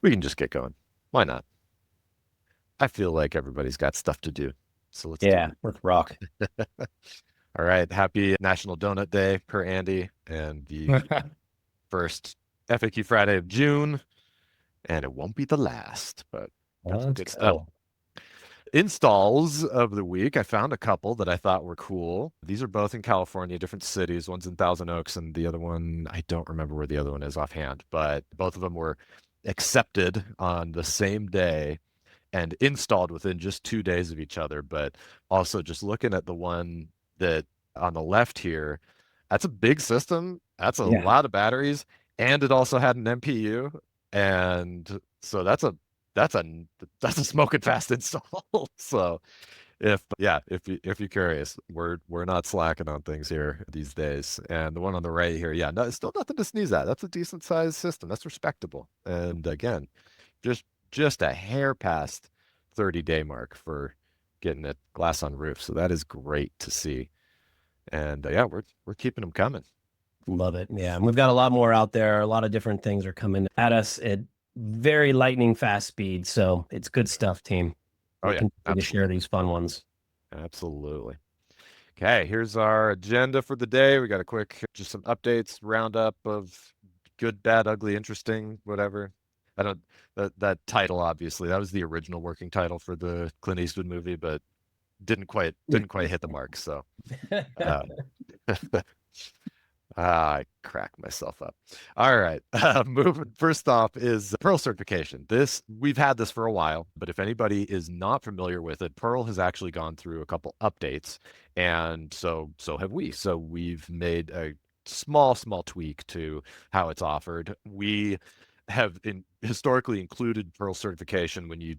We can just get going. Why not? I feel like everybody's got stuff to do. So let's do Yeah, let's rock. it. All right. Happy National Donut Day per Andy and the first FAQ Friday of June. And it won't be the last, but got some Let's good stuff. go. Installs of the week. I found a couple that I thought were cool. These are both in California, different cities. One's in Thousand Oaks, and the other one, I don't remember where the other one is offhand, but both of them were accepted on the same day and installed within just 2 days of each other. But also just looking at the one that on the left here, that's a big system. That's a Yeah. lot of batteries, and it also had an MPU. And so that's a that's a smoking fast install. So if you're curious, we're not slacking on things here these days. And the one on the right here, yeah, no, it's still nothing to sneeze at. That's a decent sized system. That's respectable. And again, just just a hair past 30-day mark for getting it glass on roof. So that is great to see. And yeah, we're keeping them coming. Love it. Yeah. And we've got a lot more out there. A lot of different things are coming at us at very lightning fast speed. So it's good stuff, team. Oh We'll yeah, continue to share absolutely. these fun ones. Absolutely. Okay, here's our agenda for the day. We got a quick, just some updates, roundup of good, bad, ugly, interesting, whatever. I don't that title obviously that was the original working title for the Clint Eastwood movie, but didn't quite hit the mark. So uh, I crack myself up. All right. Moving first off is Pearl certification. This we've had this for a while, but if anybody is not familiar with it, Pearl has actually gone through a couple updates, and so have we. So we've made a small tweak to how it's offered. We have historically included Pearl certification when you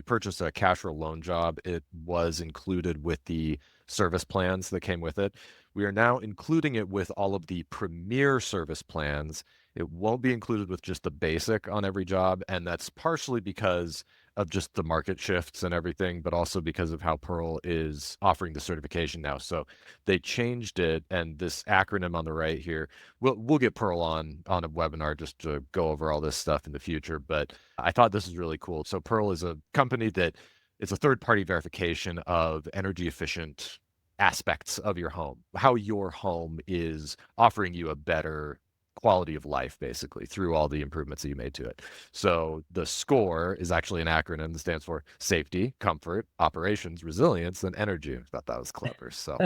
purchase a cash or loan job. It was included with the service plans that came with it. We are now including it with all of the premier service plans. It won't be included with just the basic on every job, and that's partially because of just the market shifts and everything, but also because of how Pearl is offering the certification now. So they changed it, and this acronym on the right here, we'll get Pearl on a webinar just to go over all this stuff in the future. But I thought this is really cool. So Pearl is a company that it's a third party verification of energy efficient aspects of your home, how your home is offering you a better quality of life, basically, through all the improvements that you made to it. So the SCORE is actually an acronym that stands for safety, comfort, operations, resilience, and energy. I thought that was clever. So,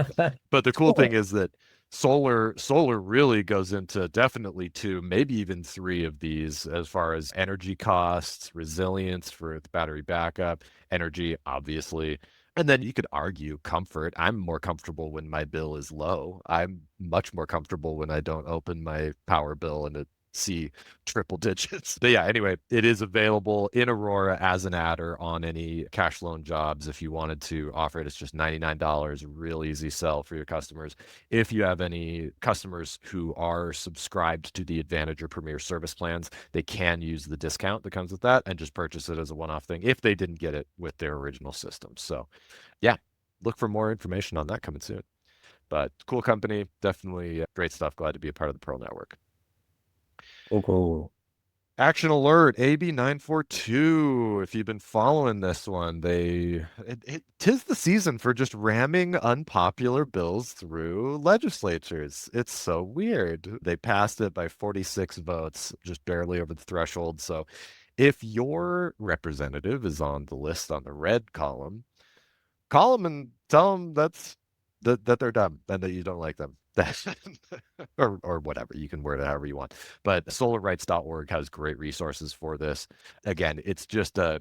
but the cool thing Cool. is that solar really goes into definitely two, maybe even three of these as far as energy costs, resilience for the battery backup, energy, obviously, and then you could argue comfort. I'm more comfortable when my bill is low. I'm much more comfortable when I don't open my power bill and it see triple digits. But yeah, anyway, it is available in Aurora as an adder on any cash loan jobs. If you wanted to offer it, it's just $99, real easy sell for your customers. If you have any customers who are subscribed to the Advantage or Premier service plans, they can use the discount that comes with that and just purchase it as a one-off thing if they didn't get it with their original system. So yeah, look for more information on that coming soon. But cool company, definitely great stuff. Glad to be a part of the Pearl Network. Cool, cool. Action alert AB 942. If you've been following this one, tis the season for just ramming unpopular bills through legislatures. It's so weird. They passed it by 46 votes, just barely over the threshold. So if your representative is on the list on the red column, call them and tell them that they're dumb and that you don't like them. Or whatever. You can word it however you want. But solarrights.org has great resources for this. Again, it's just a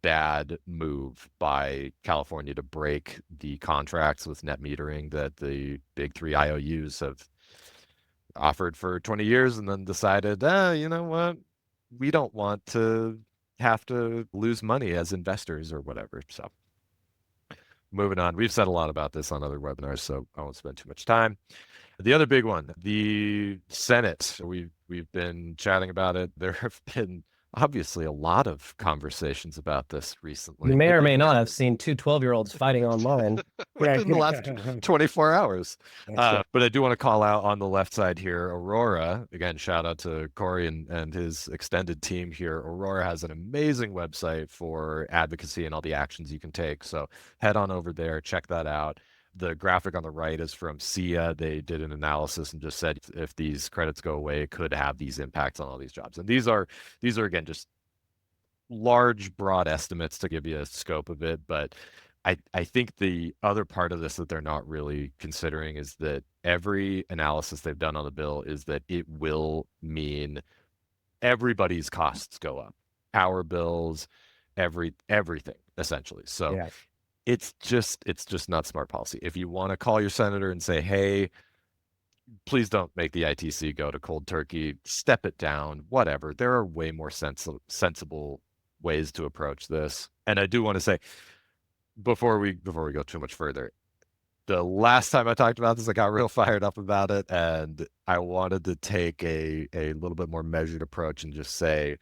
bad move by California to break the contracts with net metering that the big three IOUs have offered for 20 years and then decided, you know what? We don't want to have to lose money as investors or whatever. So moving on. We've said a lot about this on other webinars, so I won't spend too much time. The other big one, the Senate. We've been chatting about it. There have been obviously a lot of conversations about this recently You may or may not have seen two 12-year-olds fighting online. within the last 24 hours. That's right. But I do want to call out on the left side here, Aurora. Again, shout out to Cory and his extended team here. Aurora has an amazing website for advocacy and all the actions you can take. So head on over there, check that out. The graphic on the right is from SIA. They did an analysis and just said if these credits go away, it could have these impacts on all these jobs. And these are again just large, broad estimates to give you a scope of it. But I think the other part of this that they're not really considering is that every analysis they've done on the bill is that it will mean everybody's costs go up, power bills, everything essentially. So Yeah. it's just not smart policy. If you want to call your senator and say, hey, please don't make the ITC go to cold turkey, step it down, whatever. There are way more sensible ways to approach this. And I do want to say, before we go too much further, the last time I talked about this, I got real fired up about it, and I wanted to take a little bit more measured approach and just say,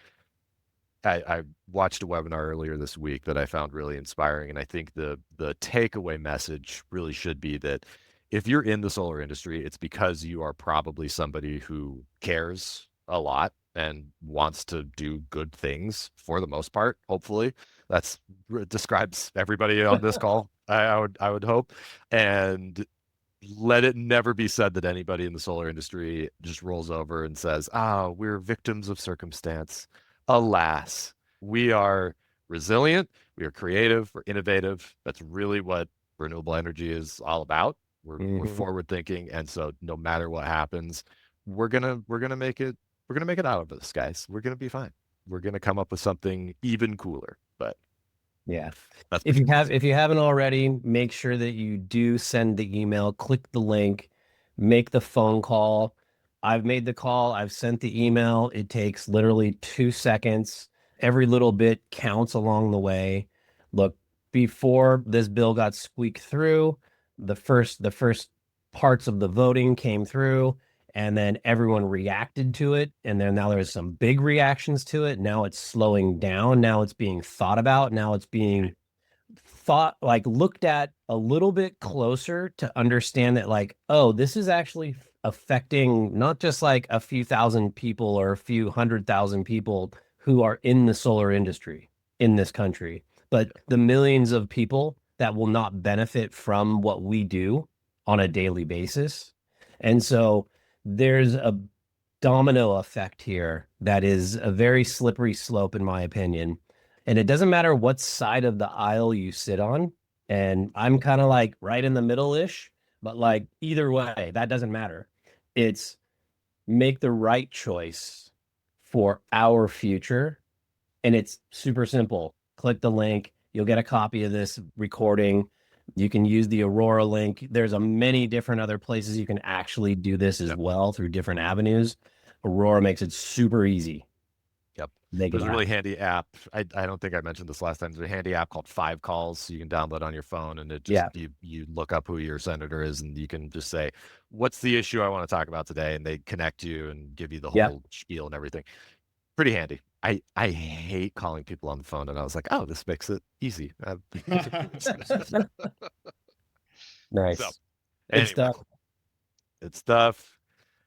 I watched a webinar earlier this week that I found really inspiring, and I think the takeaway message really should be that if you're in the solar industry, it's because you are probably somebody who cares a lot and wants to do good things for the most part. Hopefully, that's describes everybody on this call. I would hope, and let it never be said that anybody in the solar industry just rolls over and says, "Ah, we're victims of circumstance." Alas, we are resilient, we are creative, we're innovative. That's really what renewable energy is all about. We're forward thinking, and so no matter what happens, we're gonna make it. We're gonna make it out of this, guys. We're gonna be fine. We're gonna come up with something even cooler. But Yeah. that's If you haven't already, make sure that you do send the email, click the link, make the phone call. I've made the call, I've sent the email. It takes literally 2 seconds. Every little bit counts along the way. Look, before this bill got squeaked through, the first parts of the voting came through, and then everyone reacted to it, and then now there's some big reactions to it. Now it's slowing down. Now it's being thought about. Now it's being thought, like, looked at a little bit closer to understand that, like, oh, this is actually affecting not just like a few thousand people or a few 100,000 people who are in the solar industry in this country, but the millions of people that will not benefit from what we do on a daily basis. And so there's a domino effect here that is a very slippery slope, in my opinion. And it doesn't matter what side of the aisle you sit on. And I'm kind of like right in the middle-ish, but like either way, that doesn't matter. It's make the right choice for our future. And it's super simple. Click the link. You'll get a copy of this recording. You can use the Aurora link. There's a many different other places you can actually do this as well through different avenues. Aurora makes it super easy. Yep. Make There's it a really happen. handy app. I don't think I mentioned this last time. There's a handy app called 5Calls. So you can download on your phone, and it just you look up who your senator is, and you can just say, "What's the issue I want to talk about today?" And they connect you and give you the whole spiel and everything. Pretty handy. I hate calling people on the phone, and I was like, "Oh, this makes it easy." Nice. So, Good anyway, stuff. it's stuff.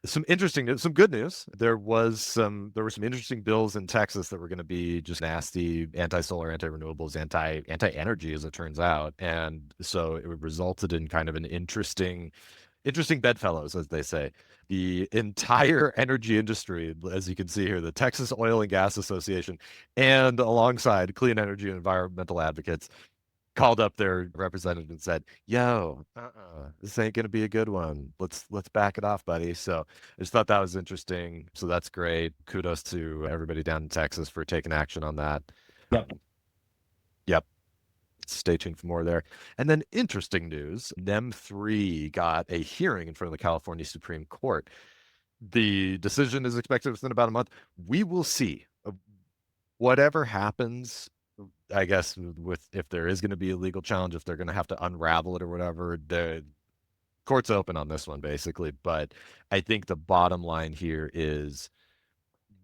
Some interesting news, some good news. There were some interesting bills in Texas that were going to be just nasty, anti-solar, anti-renewables, anti-energy, as it turns out. And so it resulted in kind of an interesting bedfellows, as they say. The entire energy industry, as you can see here, the Texas Oil and Gas Association, and alongside clean energy and environmental advocates, called up their representative and said, "Yo, this ain't gonna be a good one. Let's back it off, buddy." So I just thought that was interesting. So that's great. Kudos to everybody down in Texas for taking action on that. Yep. Yep. Stay tuned for more there. And then interesting news, NEM 3 got a hearing in front of the California Supreme Court. The decision is expected within about a month. We will see. Whatever happens, I guess, with if there is going to be a legal challenge, if they're going to have to unravel it or whatever, the court's open on this one, basically. But I think the bottom line here is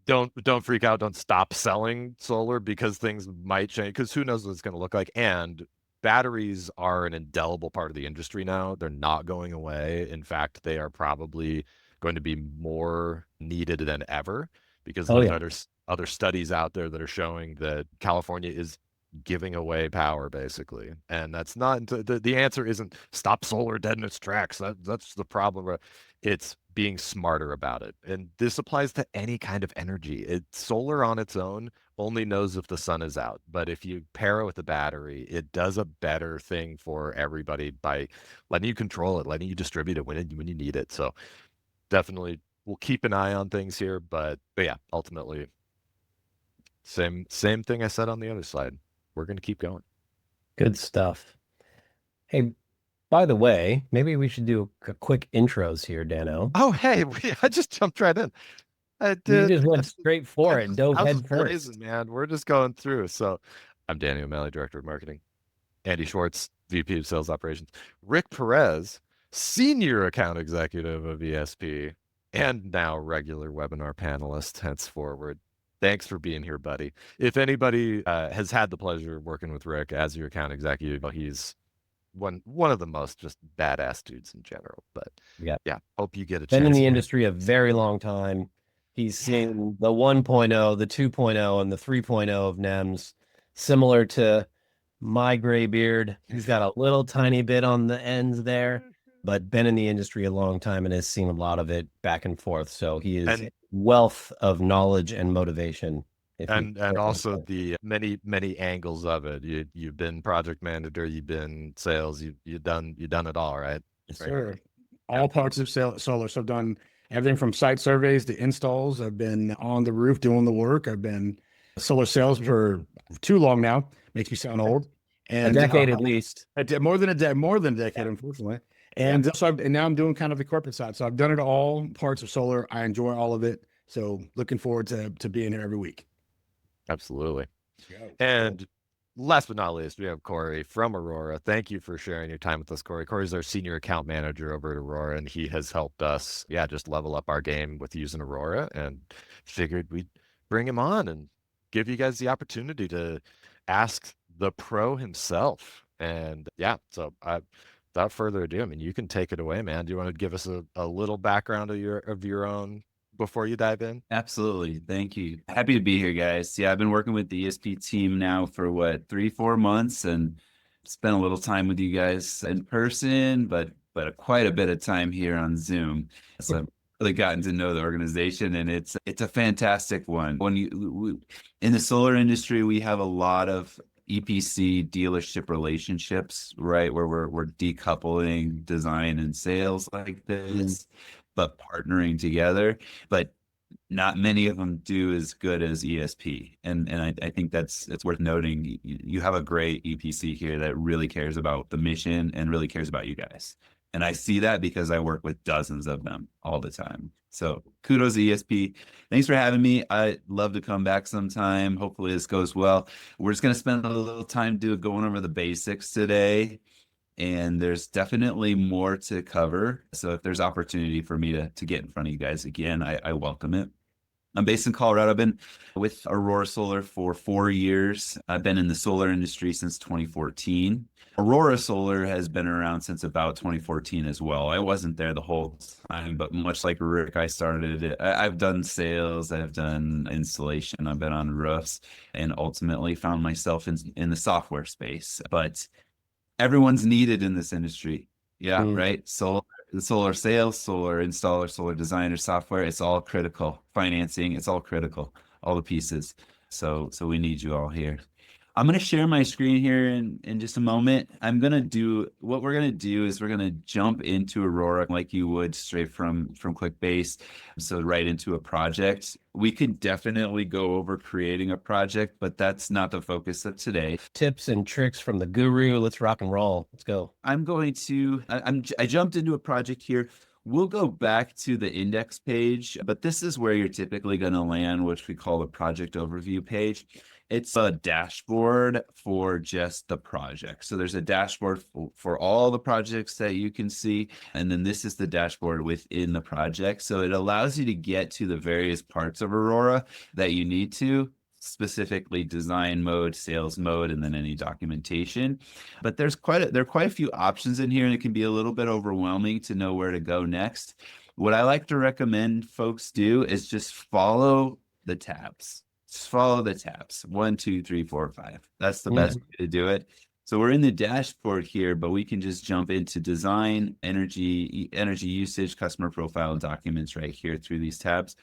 don't freak out. Don't stop selling solar because things might change. Because who knows what it's going to look like. And batteries are an indelible part of the industry now. They're not going away. In fact, they are probably going to be more needed than ever because Oh there's yeah. other studies out there that are showing that California is giving away power basically. And that's not the answer isn't stop solar dead in its tracks. That's the problem. It's being smarter about it. And this applies to any kind of energy. Solar on its own only knows if the sun is out. But if you pair it with a battery, it does a better thing for everybody by letting you control it, letting you distribute it when you need it. So definitely we'll keep an eye on things here. But yeah, ultimately, same thing I said on the other side. We're gonna keep going. Good stuff. Hey, by the way, maybe we should do a quick intros here, Dano. Oh, hey, I just jumped right in. I You did. just went straight for it, dove I was head just blazing, first. man. We're just going through. So I'm Danny O'Malley, Director of Marketing. Andy Schwartz, VP of Sales Operations. Rick Perez, Senior Account Executive of ESP, and now regular webinar panelist henceforward. Thanks for being here, buddy. If anybody has had the pleasure of working with Rick as your account executive, he's one of the most just badass dudes in general. But Yeah. yeah, hope you get a Been in chance. the industry a very long time. He's Yeah. seen the 1.0, the 2.0, and the 3.0 of NEMS, similar to my gray beard. He's got a little tiny bit on the ends there, but been in the industry a long time and has seen a lot of it back and forth. So he is a And wealth of knowledge and motivation. If you and also the many angles of it. You've been project manager, you've been sales, you've done it all, right? Yes, Right. sir. Yeah. All parts of solar. So I've done everything from site surveys to installs. I've been on the roof doing the work. I've been solar sales for too long now. Makes me sound old. a And decade at least. more than a decade, unfortunately. And and now I'm doing kind of the corporate side. So I've done it all parts of solar. I enjoy all of it. So looking forward to being here every week. Absolutely. Yeah. And last but not least, we have Cory from Aurora. Thank you for sharing your time with us, Cory. Cory's our senior account manager over at Aurora, and he has helped us, yeah, just level up our game with using Aurora. And figured we'd bring him on and give you guys the opportunity to ask the pro himself. And yeah, so without further ado, I mean, you can take it away, man. Do you want to give us a little background of your own before you dive in? Absolutely. Thank you. Happy to be here, guys. Yeah, I've been working with the ESP team now for what, 3-4 months, and spent a little time with you guys in person, but quite a bit of time here on Zoom. So I've really gotten to know the organization, and it's a fantastic one. In the solar industry, we have a lot of EPC dealership relationships, right? Where we're decoupling design and sales like this, but partnering together. But not many of them do as good as ESP. And I think it's worth noting. You have a great EPC here that really cares about the mission and really cares about you guys. And I see that because I work with dozens of them all the time. So kudos to ESP. Thanks for having me. I'd love to come back sometime. Hopefully this goes well. We're just going to spend a little time going over the basics today. And there's definitely more to cover. So if there's opportunity for me to get in front of you guys again, I welcome it. I'm based in Colorado. I've been with Aurora Solar for 4 years. I've been in the solar industry since 2014. Aurora Solar has been around since about 2014 as well. I wasn't there the whole time, but much like Rick, I started it. I've done sales, I've done installation, I've been on roofs, and ultimately found myself in the software space. But everyone's needed in this industry. Yeah, right. Solar sales, solar installer, solar designer, software, it's all critical. Financing, it's all critical, all the pieces. So we need you all here. I'm going to share my screen here in just a moment. What we're going to do is we're going to jump into Aurora like you would straight from QuickBase. So right into a project. We could definitely go over creating a project, but that's not the focus of today. Tips and tricks from the guru. Let's rock and roll. Let's go. I jumped into a project here. We'll go back to the index page, but this is where you're typically going to land, which we call the project overview page. It's a dashboard for just the project. So there's a dashboard for all the projects that you can see. And then this is the dashboard within the project. So it allows you to get to the various parts of Aurora that you need to, specifically design mode, sales mode, and then any documentation. But there are quite a few options in here, and it can be a little bit overwhelming to know where to go next. What I like to recommend folks do is just follow the tabs. Just follow the tabs. 1, 2, 3, 4, 5. That's the best way to do it. So we're in the dashboard here, but we can just jump into design, energy usage, customer profile, and documents right here through these tabs.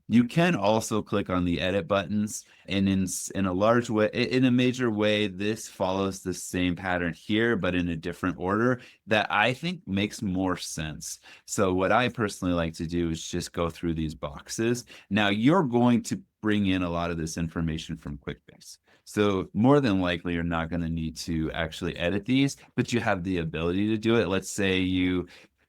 You can also click on the edit buttons, and in a large way, in a major way, this follows the same pattern here, but in a different order that I think makes more sense. So what I personally like to do is just go through these boxes. Now you're going to bring in a lot of this information from QuickBase. So more than likely, you're not going to need to actually edit these, but you have the ability to do it. Let's say you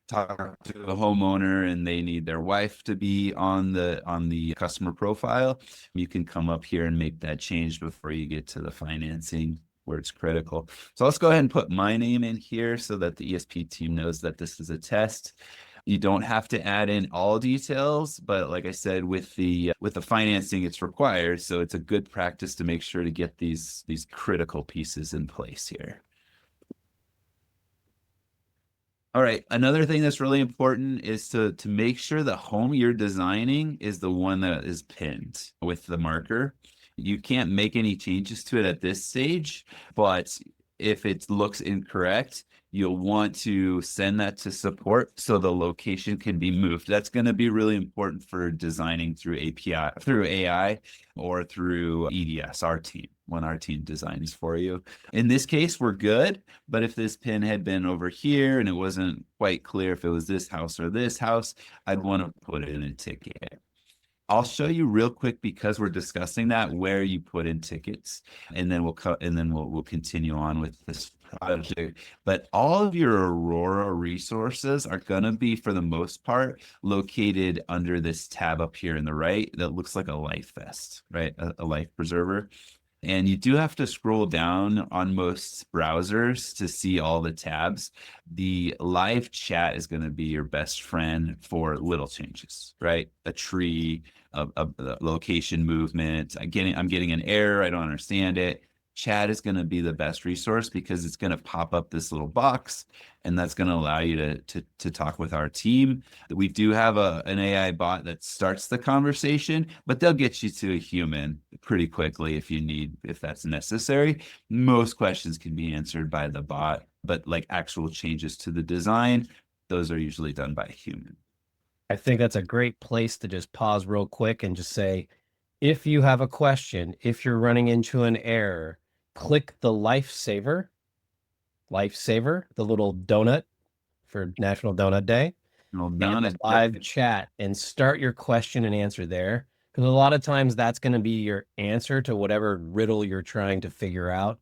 talk to a homeowner and they need their wife to be on the customer profile. You can come up here and make that change before you get to the financing where it's critical. So let's go ahead and put my name in here so that the ESP team knows that this is a test. You don't have to add in all details, but like I said, with the financing, it's required. So it's a good practice to make sure to get these critical pieces in place here. All right, another thing that's really important is to make sure the home you're designing is the one that is pinned with the marker. You can't make any changes to it at this stage, but if it looks incorrect, you'll want to send that to support so the location can be moved. That's going to be really important for designing through API, through AI, or through EDS, our team, when our team designs for you. In this case, we're good, but if this pin had been over here and it wasn't quite clear if it was this house or this house, I'd want to put it in a ticket. I'll show you real quick, because we're discussing that, where you put in tickets, and then we'll continue on with this project. But all of your Aurora resources are going to be, for the most part, located under this tab up here in the right that looks like a life vest, right? A life preserver. And you do have to scroll down on most browsers to see all the tabs. The live chat is going to be your best friend for little changes, right? A tree, a location movement. I'm getting an error. I don't understand it. Chat is going to be the best resource, because it's going to pop up this little box, and that's going to allow you to talk with our team. We do have an AI bot that starts the conversation, but they'll get you to a human pretty quickly if that's necessary. Most questions can be answered by the bot, but like actual changes to the design, those are usually done by a human. I think that's a great place to just pause real quick and just say, if you have a question, if you're running into an error, click the lifesaver, the little donut for National Donut Day, and live chat, and start your question and answer there. Because a lot of times that's going to be your answer to whatever riddle you're trying to figure out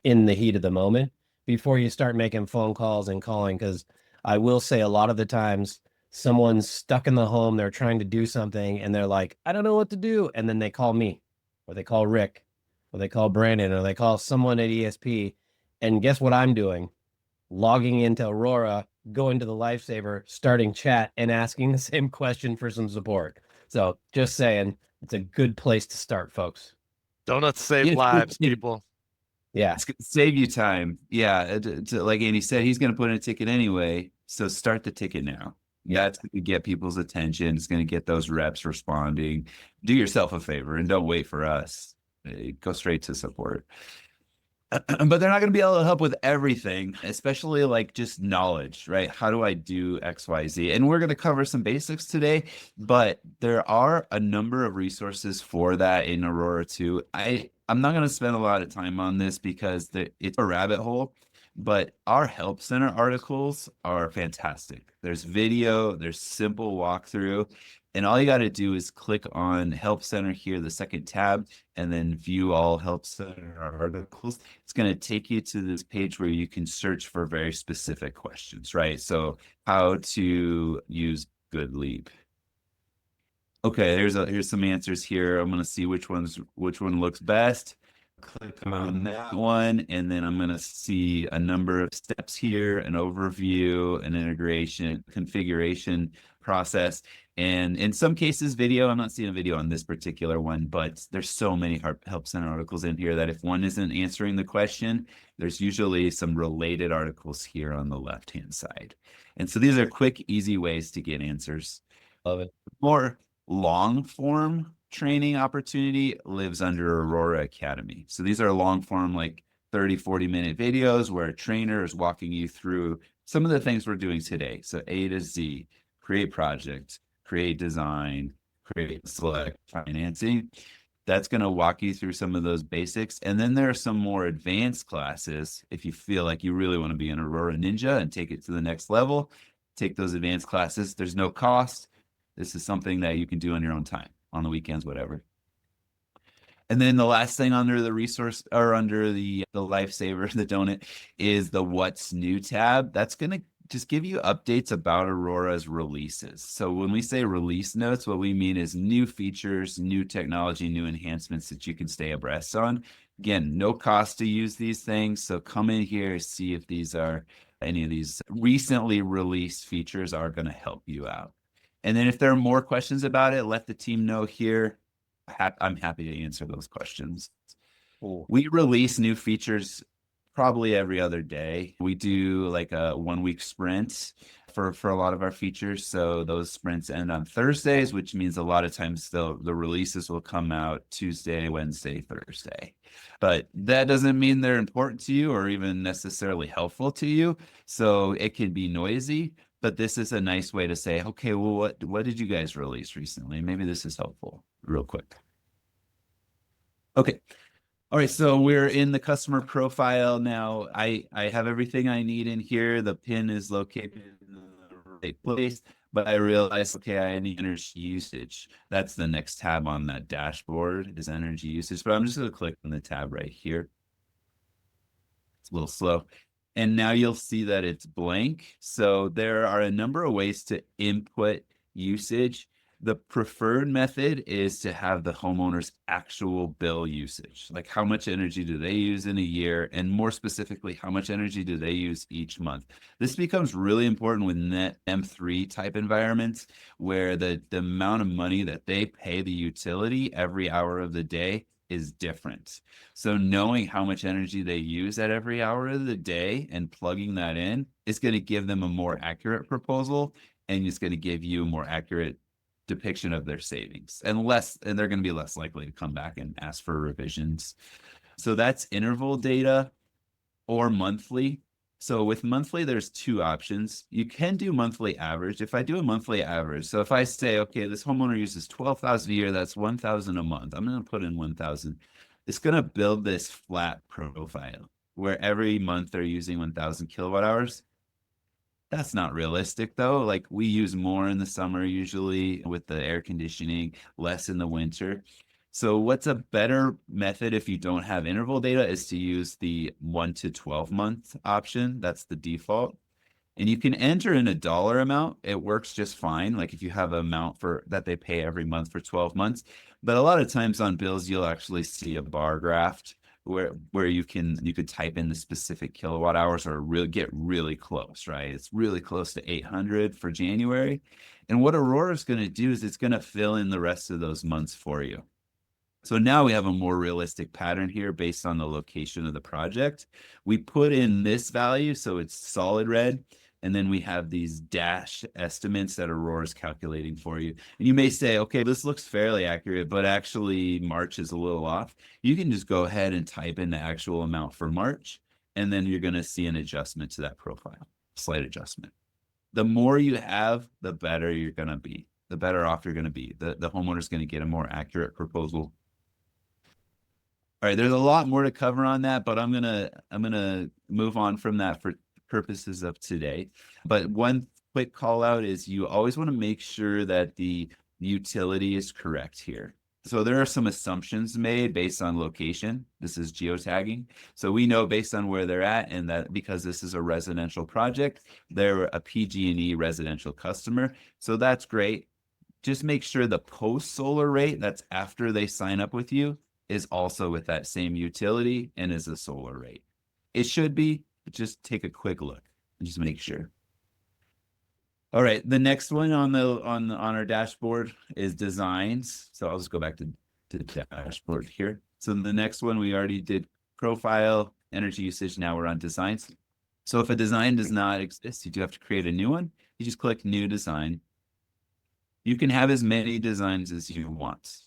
in the heat of the moment before you start making phone calls and calling. Because I will say, a lot of the times someone's stuck in the home, they're trying to do something, and they're like, I don't know what to do. And then they call me, or they call Rick, or they call Brandon, or they call someone at ESP. And guess what I'm doing? Logging into Aurora, going to the lifesaver, starting chat, and asking the same question for some support. So just saying, it's a good place to start, folks. Donuts save lives, people. Yeah. It's going to save you time. Yeah. Like Andy said, he's going to put in a ticket anyway. So start the ticket now. Yeah, it's going to get people's attention. It's going to get those reps responding. Do yourself a favor and don't wait for us. Go straight to support. But they're not going to be able to help with everything, especially like just knowledge, right? How do I do X, Y, Z? And we're going to cover some basics today, but there are a number of resources for that in Aurora too. I'm not going to spend a lot of time on this because it's a rabbit hole, but our Help Center articles are fantastic. There's video, there's simple walkthrough. And all you got to do is click on Help Center here, the second tab, and then view all Help Center articles. It's going to take you to this page where you can search for very specific questions, right? So how to use Good Leap. Okay, here's some answers here. I'm going to see which one looks best. Click on that one, and then I'm going to see a number of steps here, an overview, an integration, configuration process, and in some cases video. I'm not seeing a video on this particular one, but there's so many Help Center articles in here that if one isn't answering the question, there's usually some related articles here on the left-hand side. And so these are quick, easy ways to get answers. Love it. More long form training opportunity lives under Aurora Academy. So these are long form, like 30-40 minute videos where a trainer is walking you through some of the things we're doing today. So A to Z, create project, create design, create, select, financing. That's going to walk you through some of those basics. And then there are some more advanced classes. If you feel like you really want to be an Aurora Ninja and take it to the next level, take those advanced classes. There's no cost. This is something that you can do on your own time, on the weekends, whatever. And then the last thing under the resource, or under the lifesaver, the donut, is the What's New tab. That's going to just give you updates about Aurora's releases. So when we say release notes, what we mean is new features, new technology, new enhancements that you can stay abreast on. Again, no cost to use these things. So come in here, see if any of these recently released features are going to help you out. And then if there are more questions about it, let the team know here. I'm happy to answer those questions. Cool. We release new features probably every other day. We do like a 1-week sprint for a lot of our features. So those sprints end on Thursdays, which means a lot of times the releases will come out Tuesday, Wednesday, Thursday. But that doesn't mean they're important to you or even necessarily helpful to you. So it can be noisy. But this is a nice way to say, okay, well, what did you guys release recently? Maybe this is helpful real quick. Okay. All right. So we're in the customer profile now. I have everything I need in here. The pin is located in the right place, but I realized, okay, I need energy usage. That's the next tab on that dashboard is energy usage, but I'm just going to click on the tab right here. It's a little slow. And now you'll see that it's blank. So there are a number of ways to input usage. The preferred method is to have the homeowner's actual bill usage. Like how much energy do they use in a year? And more specifically, how much energy do they use each month? This becomes really important with net M3 type environments where the amount of money that they pay the utility every hour of the day is different. So knowing how much energy they use at every hour of the day and plugging that in is going to give them a more accurate proposal, and it's going to give you a more accurate depiction of their savings, and they're going to be less likely to come back and ask for revisions. So that's interval data or monthly. So with monthly, there's two options. You can do monthly average. If I do a monthly average, so if I say, okay, this homeowner uses 12,000 a year, that's 1,000 a month. I'm going to put in 1,000. It's going to build this flat profile where every month they're using 1,000 kilowatt hours. That's not realistic though. Like we use more in the summer usually with the air conditioning, less in the winter. So what's a better method if you don't have interval data is to use the 1 to 12 month option. That's the default. And you can enter in a dollar amount. It works just fine. Like if you have an amount that they pay every month for 12 months. But a lot of times on bills, you'll actually see a bar graph where you could type in the specific kilowatt hours or get really close, right? It's really close to 800 for January. And what Aurora is going to do is it's going to fill in the rest of those months for you. So now we have a more realistic pattern here based on the location of the project. We put in this value, so it's solid red. And then we have these dash estimates that Aurora is calculating for you. And you may say, okay, this looks fairly accurate, but actually March is a little off. You can just go ahead and type in the actual amount for March, and then you're going to see an adjustment to that profile, slight adjustment. The more you have, the better you're going to be, the better off you're going to be. The homeowner is going to get a more accurate proposal. All right, there's a lot more to cover on that, but I'm gonna move on from that for purposes of today. But one quick call out is you always want to make sure that the the utility is correct here. So there are some assumptions made based on location. This is geotagging. So we know based on where they're at, and that because this is a residential project, they're a PG&E residential customer. So that's great. Just make sure the post solar rate, that's after they sign up with you, is also with that same utility and is a solar rate. It should be, but just take a quick look and just make sure. All right, the next one on our dashboard is designs. So I'll just go back to dashboard here. So the next one, we already did profile, energy usage. Now we're on designs. So if a design does not exist, you do have to create a new one. You just click new design. You can have as many designs as you want,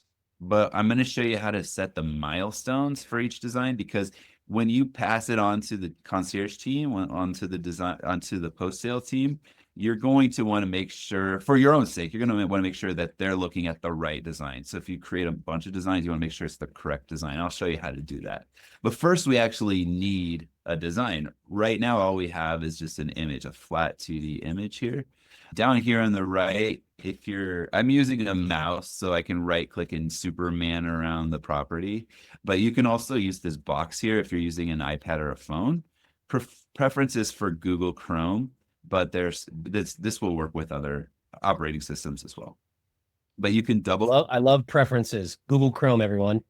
but I'm going to show you how to set the milestones for each design, because when you pass it on to the concierge team, onto the post-sale team, you're going to want to make sure, for your own sake, you're going to want to make sure that they're looking at the right design. So if you create a bunch of designs, you want to make sure it's the correct design. I'll show you how to do that. But first, we actually need a design. Right now, all we have is just an image, a flat 2D image here. Down here on the right, I'm using a mouse, so I can right click and Superman around the property, but you can also use this box here if you're using an iPad or a phone. Preferences for Google Chrome, but this will work with other operating systems as well. But you can I love preferences. Google Chrome, everyone.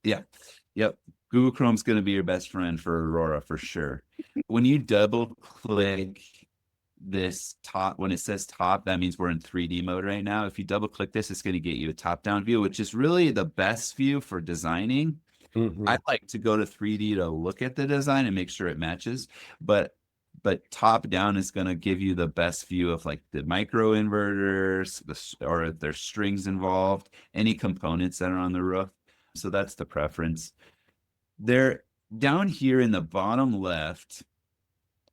Yeah. Yep. Google Chrome's going to be your best friend for Aurora for sure. When you double click this top, when it says top, that means we're in 3D mode right now. If you double click this, it's going to get you a top down view, which is really the best view for designing. I like to go to 3D to look at the design and make sure it matches, but top down is going to give you the best view of like the micro inverters, or if there's strings involved, any components that are on the roof. So that's the preference. There, down here in the bottom left,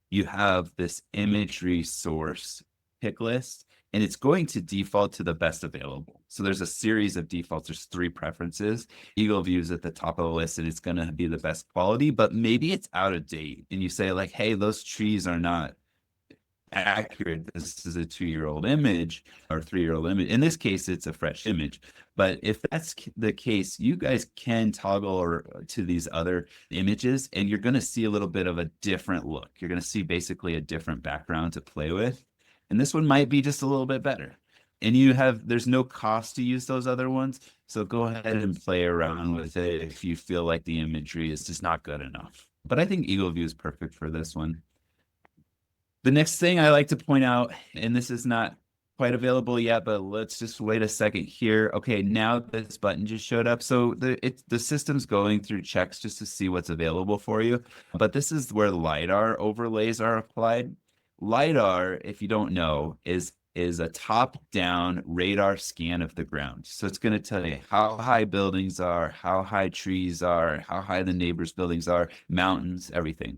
you have this imagery source pick list, and it's going to default to the best available. So there's a series of defaults. There's 3 preferences. Eagle View is at the top of the list, and it's going to be the best quality, but maybe it's out of date. And you say like, hey, those trees are not accurate. This is a 2-year-old image or 3-year-old image. In this case, it's a fresh image. But if that's the case, you guys can toggle to these other images, and you're going to see a little bit of a different look. You're going to see basically a different background to play with. And this one might be just a little bit better. And there's no cost to use those other ones. So go ahead and play around with it if you feel like the imagery is just not good enough. But I think Eagle View is perfect for this one. The next thing I like to point out, and this is not quite available yet, but let's just wait a second here. Okay, now this button just showed up. So the system's going through checks just to see what's available for you. But this is where LiDAR overlays are applied. LiDAR, if you don't know, is a top-down radar scan of the ground. So it's going to tell you how high buildings are, how high trees are, how high the neighbors' buildings are, mountains, everything.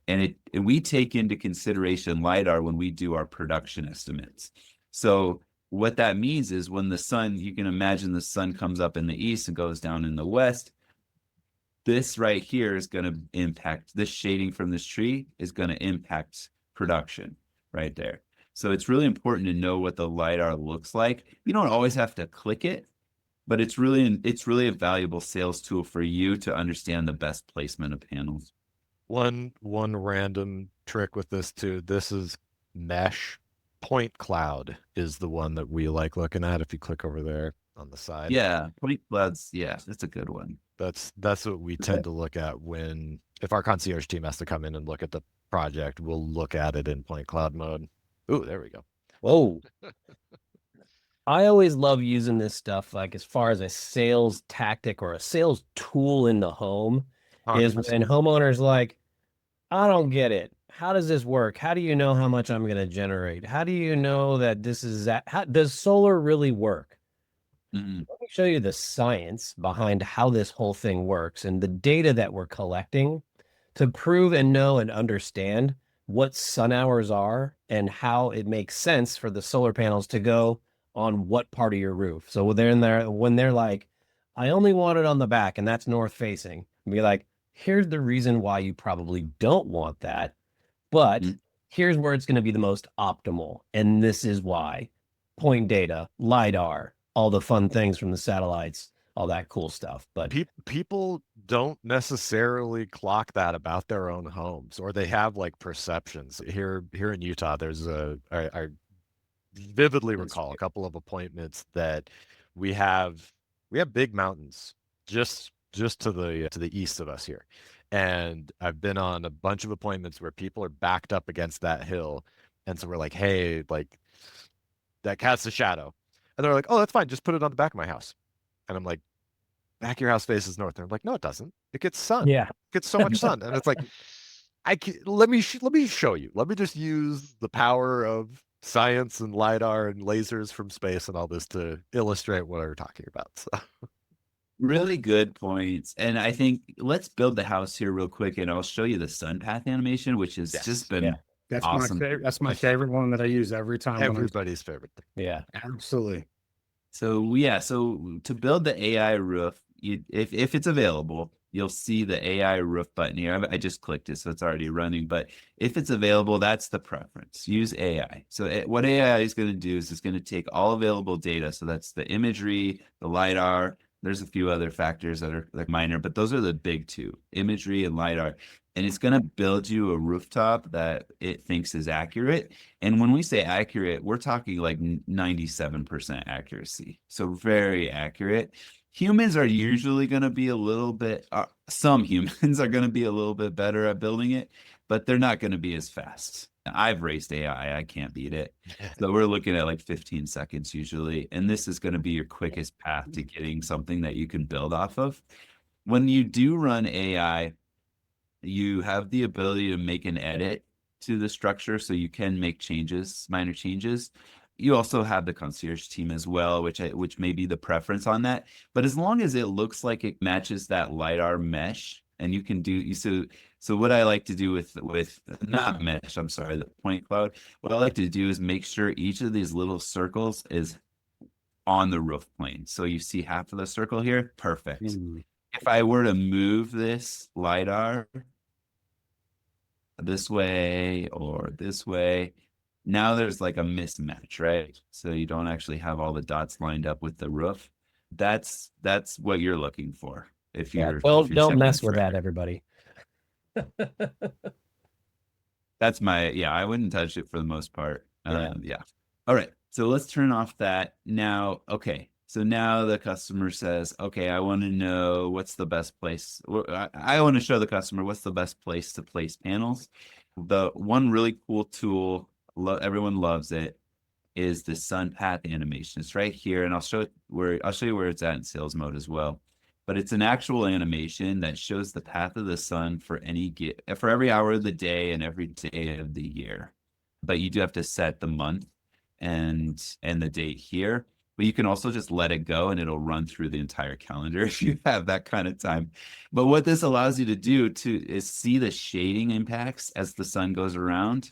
And we take into consideration LiDAR when we do our production estimates. So what that means is when the sun, you can imagine the sun comes up in the east and goes down in the west, this right here is going to impact, this shading from this tree is going to impact production right there. So it's really important to know what the LiDAR looks like. You don't always have to click it, but it's really a valuable sales tool for you to understand the best placement of panels. One random trick with this too, this is mesh. Point cloud is the one that we like looking at. If you click over there on the side. Yeah, point clouds. Yeah, that's a good one. That's what we tend to look at if our concierge team has to come in and look at the project, we'll look at it in point cloud mode. Ooh, there we go. Whoa. I always love using this stuff, like as far as a sales tactic or a sales tool in the home, is when homeowners like, I don't get it. How does this work? How do you know how much I'm going to generate? How do you know that this is that? How does solar really work? Let me show you the science behind how this whole thing works and the data that we're collecting to prove and know and understand what sun hours are and how it makes sense for the solar panels to go on what part of your roof. So when they're like, I only want it on the back and that's north facing, be like, here's the reason why you probably don't want that, but here's where it's going to be the most optimal. And this is why. Point data, LiDAR, all the fun things from the satellites, all that cool stuff. But People don't necessarily clock that about their own homes, or they have like perceptions. Here in Utah, I vividly recall a couple of appointments that we have big mountains just to the east of us here. And I've been on a bunch of appointments where people are backed up against that hill. And so we're like, hey, like that casts a shadow. And they're like, oh, that's fine. Just put it on the back of my house. And I'm like, back of your house faces north. And I'm like, no, it doesn't. It gets sun. yeah, It gets so much sun. And it's like, let me show you. Let me just use the power of science and lidar and lasers from space and all this to illustrate what we're talking about. So Really good points. And I think let's build the house here real quick, and I'll show you the sun path animation, which has Yes. just been Yeah. That's awesome. my favorite. That's my favorite one that I use every time. everybody's favorite thing. yeah. Absolutely. So yeah, so to build the AI roof, if it's available, you'll see the AI roof button here. I just clicked it, so it's already running. But if it's available, that's the preference. Use AI. So what AI is going to do is it's going to take all available data. So that's the imagery, the lidar. There's a few other factors that are like minor, but those are the big two: imagery and lidar. And it's going to build you a rooftop that it thinks is accurate. And when we say accurate, we're talking like 97% accuracy. So very accurate. Humans are usually going to be a little bit, some humans are going to be a little bit better at building it, but they're not going to be as fast. I've raced AI. I can't beat it. So we're looking at like 15 seconds usually. And this is going to be your quickest path to getting something that you can build off of. When you do run AI, you have the ability to make an edit to the structure, so you can make changes, minor changes. You also have the concierge team as well, which may be the preference on that. But as long as it looks like it matches that lidar mesh, and you can do so what I like to do with not mesh, I'm sorry, the point cloud. What I like to do is make sure each of these little circles is on the roof plane. So you see half of the circle here, perfect. If I were to move this lidar this way or this way, now there's like a mismatch, right? So you don't actually have all the dots lined up with the roof. That's what you're looking for. If you're Don't mess with that, everybody. That's I wouldn't touch it for the most part. Yeah. All right. So let's turn off that now. Okay. So now the customer says, okay, I want to know what's the best place. I want to show the customer what's the best place to place panels. The one really cool tool, everyone loves it, is the sun path animation. It's right here, and I'll show you where it's at in sales mode as well. But it's an actual animation that shows the path of the sun for every hour of the day and every day of the year. But you do have to set the month and the date here. But you can also just let it go and it'll run through the entire calendar if you have that kind of time. But what this allows you to do is see the shading impacts as the sun goes around.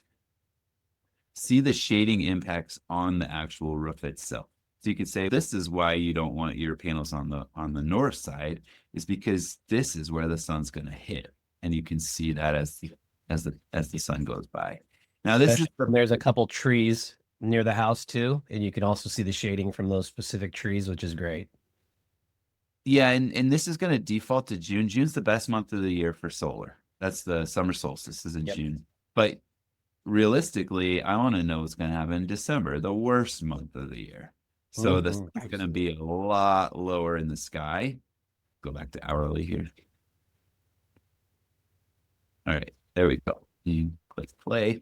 See the shading impacts on the actual roof itself. So you could say this is why you don't want your panels on the north side, is because this is where the sun's going to hit, and you can see that as the sun goes by. Now there's a couple trees near the house too, and you can also see the shading from those specific trees, which is great. Yeah, and this is going to default to June. June's the best month of the year for solar. That's the summer solstice is in June. But realistically, I want to know what's going to happen in December, the worst month of the year. So this is going to be a lot lower in the sky. Go back to hourly here. All right, there we go. You click play.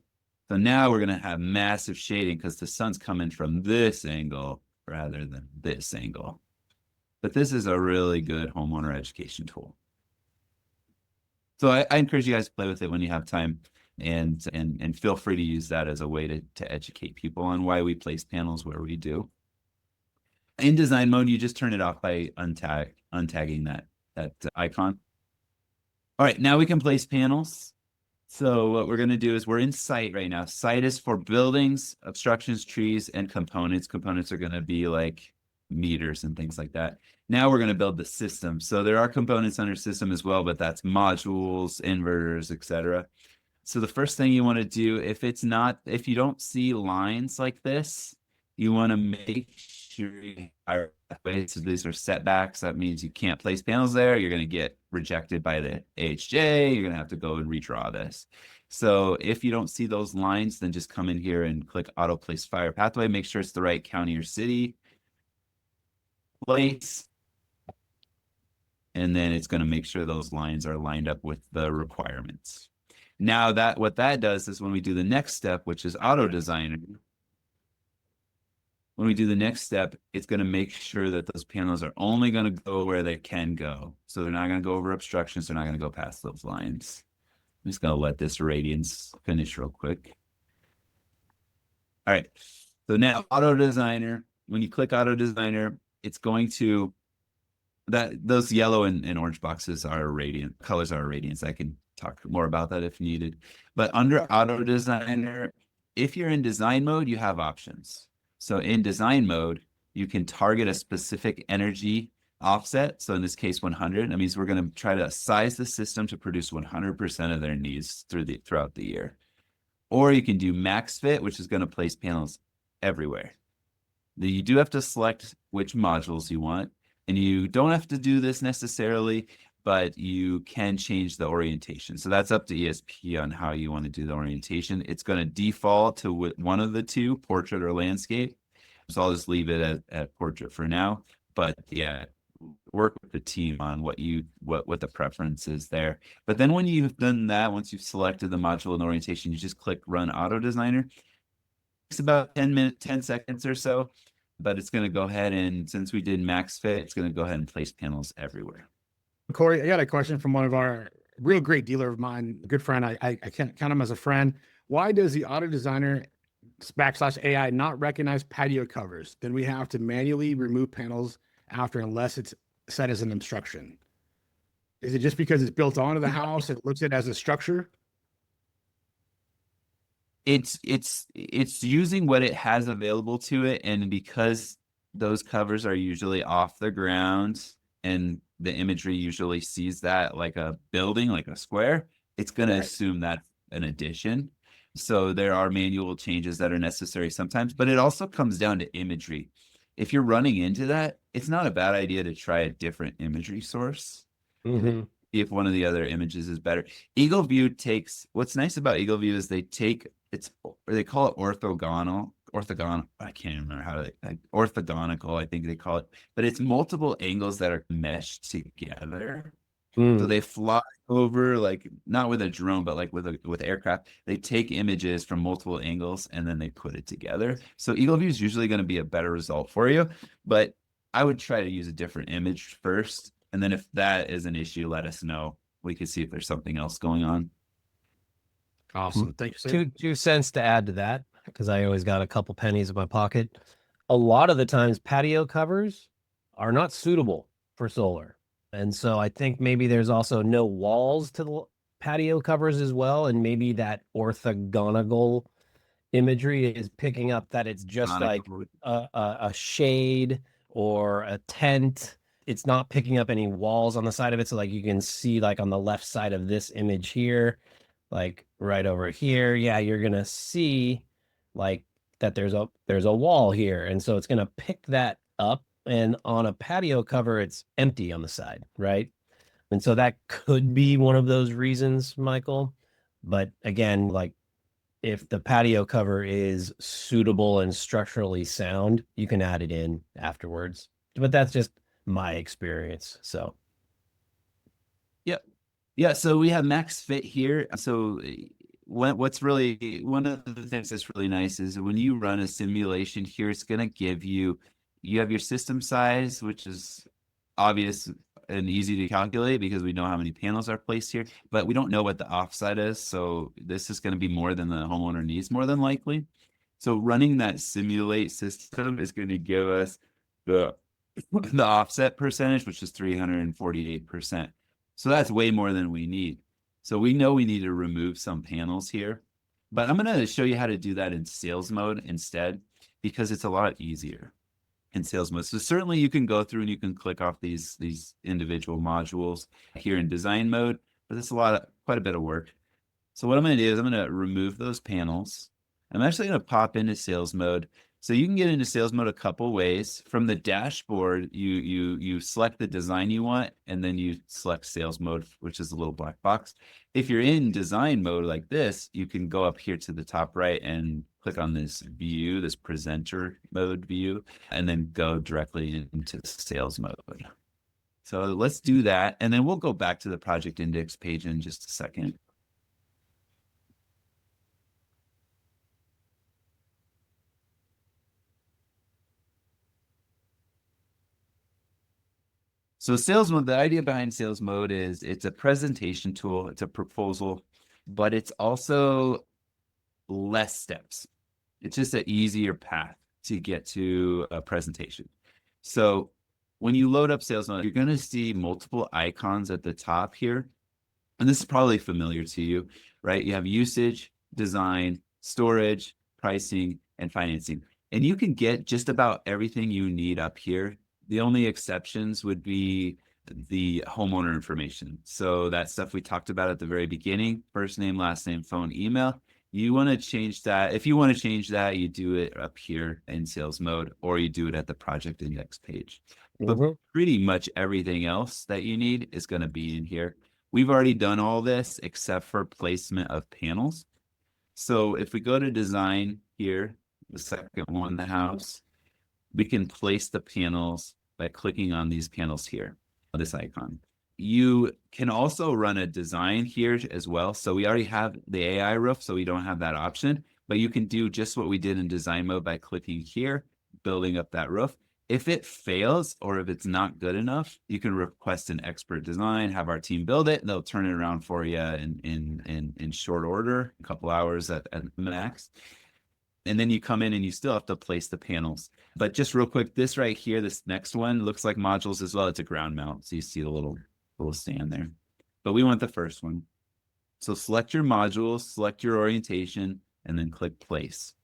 So now we're going to have massive shading because the sun's coming from this angle rather than this angle. But this is a really good homeowner education tool. So I encourage you guys to play with it when you have time, and feel free to use that as a way to educate people on why we place panels where we do. In design mode, you just turn it off by untagging that icon. All right, now we can place panels. So what we're going to do is we're in site right now. Site is for buildings, obstructions, trees, and components. Components are going to be like meters and things like that. Now we're going to build the system. So there are components under system as well, but that's modules, inverters, etc. So the first thing you want to do, if you don't see lines like this, you want to make sure you hire pathways. So these are setbacks. That means you can't place panels there. You're going to get rejected by the AHJ. You're going to have to go and redraw this. So if you don't see those lines, then just come in here and click auto place fire pathway. Make sure it's the right county or city place. And then it's going to make sure those lines are lined up with the requirements. Now what that does is when we do the next step, which is auto designer, when we do the next step, it's going to make sure that those panels are only going to go where they can go. So they're not going to go over obstructions. They're not going to go past those lines. I'm just going to let this radiance finish real quick. All right. So now auto designer, when you click auto designer, it's going to, those yellow and orange boxes are radiant, colors are radiance. I can talk more about that if needed. But under auto designer, if you're in design mode, you have options. So in design mode, you can target a specific energy offset. So in this case, 100. That means we're going to try to size the system to produce 100% of their needs throughout the year. Or you can do max fit, which is going to place panels everywhere. You do have to select which modules you want. And you don't have to do this necessarily, but you can change the orientation. So that's up to ESP on how you want to do the orientation. It's going to default to one of the two, portrait or landscape. So I'll just leave it at portrait for now. But yeah, work with the team on what the preference is there. But then when you've done that, once you've selected the module and orientation, you just click Run Auto Designer. It's about 10 seconds or so. But it's going to go ahead and, since we did max fit, it's going to go ahead and place panels everywhere. Cory, I got a question from one of our real great dealer of mine, a good friend. I can't count him as a friend. Why does the auto designer / AI not recognize patio covers? Then we have to manually remove panels after, unless it's set as an obstruction. Is it just because it's built onto the house and it looks at it as a structure? It's using what it has available to it, and because those covers are usually off the ground and the imagery usually sees that like a building, like a square, it's going to assume that's an addition. So there are manual changes that are necessary sometimes, but it also comes down to imagery. If you're running into that, it's not a bad idea to try a different imagery source. Mm-hmm. If one of the other images is better. Eagle View takes, what's nice about Eagle View is they call it orthogonal. I can't remember how to, orthogonal, I think they call it, but it's multiple angles that are meshed together. So they fly over, like, not with a drone, but like with aircraft. They take images from multiple angles and then they put it together. So Eagle View is usually going to be a better result for you, but I would try to use a different image first. And then if that is an issue, let us know. We can see if there's something else going on. Awesome. Thank you, sir. 2 cents to add to that, because I always got a couple pennies in my pocket. A lot of the times patio covers are not suitable for solar. And so I think maybe there's also no walls to the patio covers as well. And maybe that orthogonal imagery is picking up that it's just like a shade or a tent. It's not picking up any walls on the side of it. So like you can see like on the left side of this image here, like right over here. Yeah, you're going to see like that there's a wall here. And so it's going to pick that up. And on a patio cover, it's empty on the side, right? And so that could be one of those reasons, Michael. But again, like if the patio cover is suitable and structurally sound, you can add it in afterwards. But that's just my experience. So. Yep. Yeah. So we have max fit here. So what's really, one of the things that's really nice is when you run a simulation here, it's going to give you have your system size, which is obvious and easy to calculate because we know how many panels are placed here, but we don't know what the offset is. So this is going to be more than the homeowner needs, more than likely. So running that simulate system is going to give us the offset percentage, which is 348%. So that's way more than we need. So we know we need to remove some panels here, but I'm going to show you how to do that in sales mode instead, because it's a lot easier in sales mode. So certainly you can go through and you can click off these individual modules here in design mode, but it's quite a bit of work. So what I'm going to do is I'm going to remove those panels. I'm actually going to pop into sales mode. So you can get into sales mode a couple ways. From the dashboard, you select the design you want, and then you select sales mode, which is a little black box. If you're in design mode like this, you can go up here to the top right and click on this view, this presenter mode view, and then go directly into sales mode. So let's do that, and then we'll go back to the project index page in just a second. So sales mode, the idea behind sales mode is it's a presentation tool, it's a proposal, but it's also less steps. It's just an easier path to get to a presentation. So when you load up sales mode, you're going to see multiple icons at the top here. And this is probably familiar to you, right? You have usage, design, storage, pricing, and financing. And you can get just about everything you need up here. The only exceptions would be the homeowner information. So that stuff we talked about at the very beginning, first name, last name, phone, email. You want to change that. If you want to change that, you do it up here in sales mode, or you do it at the project index page. But pretty much everything else that you need is going to be in here. We've already done all this except for placement of panels. So if we go to design here, the second one, the house, we can place the panels by clicking on these panels here, this icon. You can also run a design here as well. So we already have the AI roof, so we don't have that option, but you can do just what we did in design mode by clicking here, building up that roof. If it fails or if it's not good enough, you can request an expert design, have our team build it. They'll turn it around for you in short order, a couple hours at max. And then you come in and you still have to place the panels. But just real quick, this right here, this next one looks like modules as well. It's a ground mount. So you see the little stand there. But we want the first one. So select your modules, select your orientation, and then click place.